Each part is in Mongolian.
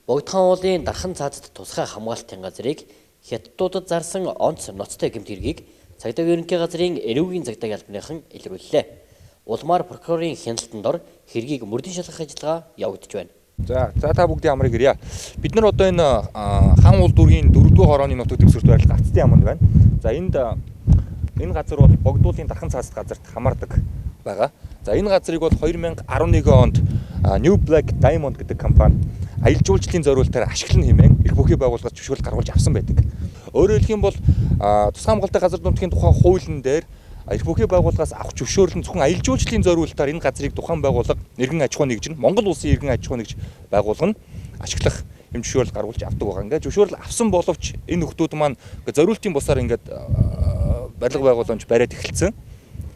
Богдхан уулын дархан цаазд тусгай хамгаалтын газрыг хятадуудад зарсан онц ноцтой гэмт хэргийг цагдаа ерөнхий газрын эрүүгийн цагдаа албаныхан илрүүллээ. Улмаар прокурорын хяналтанд ор хэргийг мөрдөн шалгах ажиллагаа явагдаж байна. За та бүгдийн амрыг ирье. Бид нар одоо энэ хан уул дүүргийн 4-р хорооны нутаг дэвсгэрт байрлах гацтын аманд байна. За энэ газар бол Богдуулын дархан цаазд газарт хамаардаг байгаа. За энэ газрыг бол 2011 онд New Black Diamond гэдэг компани аялал жуулчлалын зориулалтаар ашиглан хэмээн эрх бүхий байгууллагаас зөвшөөрөл гаргуулж авсан байдаг. Өөрөөр хэлэх юм бол тусгай хамгаалалтын газар нутгийн тухай хуулийн дээр эрх бүхий байгууллагаас авах зөвшөөрөл нь зөвхөн аялал жуулчлалын зориулалтаар энэ газрыг тухайн байгууллага иргэн аж ахуй нэгж нь Монгол улсын иргэн аж ахуй нэгж байгууллага нь ашиглах юм зөвшөөрөл гаргуулж авдаг байгаа. Ингээд зөвшөөрөл авсан боловч энэ нөхдүүд маань зориултын бусаар ингээд барилга байгууламж бариад эхэлсэн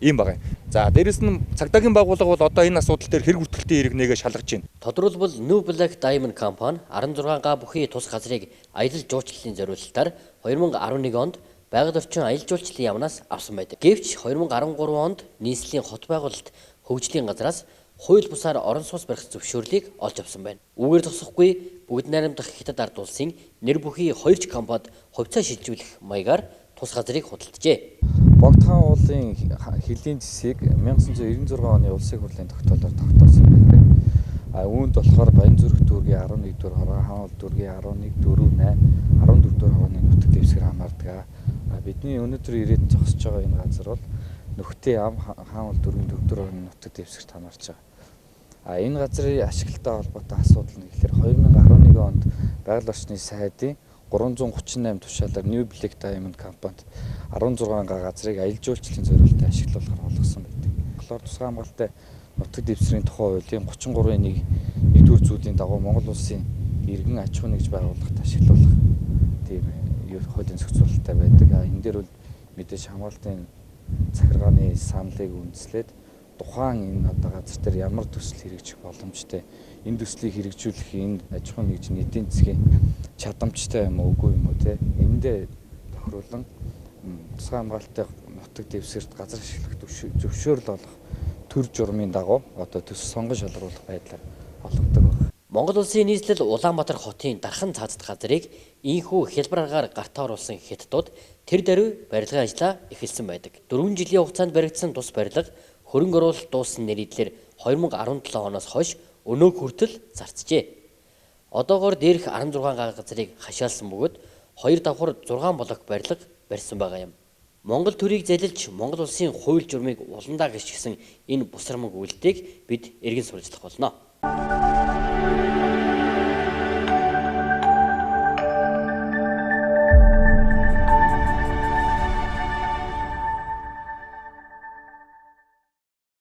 ийм байгаа. За дээрэс нь цагдаагийн байгууллага бол одоо энэ асуудал дээр хэрэг бүртгэлтийн хэрэг нэгэ шалгаж байна. Тодорхойлбол New Black Diamond компани 16 га бүхий тус газрыг аялал жуулчлалын зориулалтаар 2011 онд байгаль орчин аялал жуулчлалын яамнаас авсан байдаг. Гэвч 2013 онд нийслэлийн хот байгуулалт хөгжлийн газраас хууль бусаар орон сууц барих зөвшөөрлийг олж авсан байна. Үүгээр тусахгүй бүгд найрамдах хятад ард улсын нэр бүхий 2 компанид хувьцаа шилжүүлэх маягаар тус газрыг худалджээ. Богдхан уулын хилийн зэсийг 1996 оны улсын хурлын тогтоолоор тогтоосон байдаг. Үүнд болохоор Баянзүрх дүүргийн 11-р хороо, Хаан уул дүүргийн 11, 4, 8, 14-р хорооны нутаг дэвсгэр хамаардаг. Бидний өнөөдөр ирээд зогсож байгаа энэ газар бол Нөхтэй ам Хаан уул дүүргийн 4-р хорооны нутаг дэвсгэрт хамаарч байгаа. Энэ газрын ашиглалтай холбоотой асуудал нь гэхээр 2011 онд байгаль орчны сайдын 338 тушаалаар New Black Diamond компанид 16 га газрыг аялал жуулчлалын зориулалтад ашиглуулахар болгосон байдаг. Болохоор тусгай хамгаалалтын нутаг дэвсгэрийн тухай хуулийн 33.1-р зүйлийн дагуу Монгол улсын иргэн аж ахуй нэгж байгууллагад ашиглуулах тийм хуулийн зохицуулалттай байдаг. Энэ дээр бол мэдээж хамгаалтын захиргааны саналыг үндэслээд тухайн энэ одоо газар дээр ямар төсөл хэрэгжих боломжтой, энэ төслийг хэрэгжүүлэх энэ аж ахуй нэгжийн эдийн засгийн чадамжтай юм уу үгүй юм уу те эндээ тохируулан тусгай хамгаалалтын нутаг дэвсгэрт газар ашиглах зөвшөөрөл олох төр журмын дагуу одоо төсөл сонгон шалгаруулах байдлаар олгодог байна. Монгол улсын нийслэл Улаанбаатар хотын дархан цаазд газрыг ийхүү хялбар аргаар гартаа оруулсан хятадууд тэр даруй барилгын ажлаа эхэлсэн байдаг. 4 жилийн хугацаанд баригдсан тус барилга хөрөнгө оруулалт дууссан нэрийдлэр 2017 оноос хойш өнөө хүртэл зарцжээ. Одоогоор дээрх 16 га газрыг хашаалсан бөгөөд 2 давхар 6 блок барилга барьсан байгаа юм. Монгол төрийг залилж Монгол улсын хууль журмыг уландаа гიშгсэн энэ бусрамг үйлдэлийг бид эргэн сурвалжлах болно.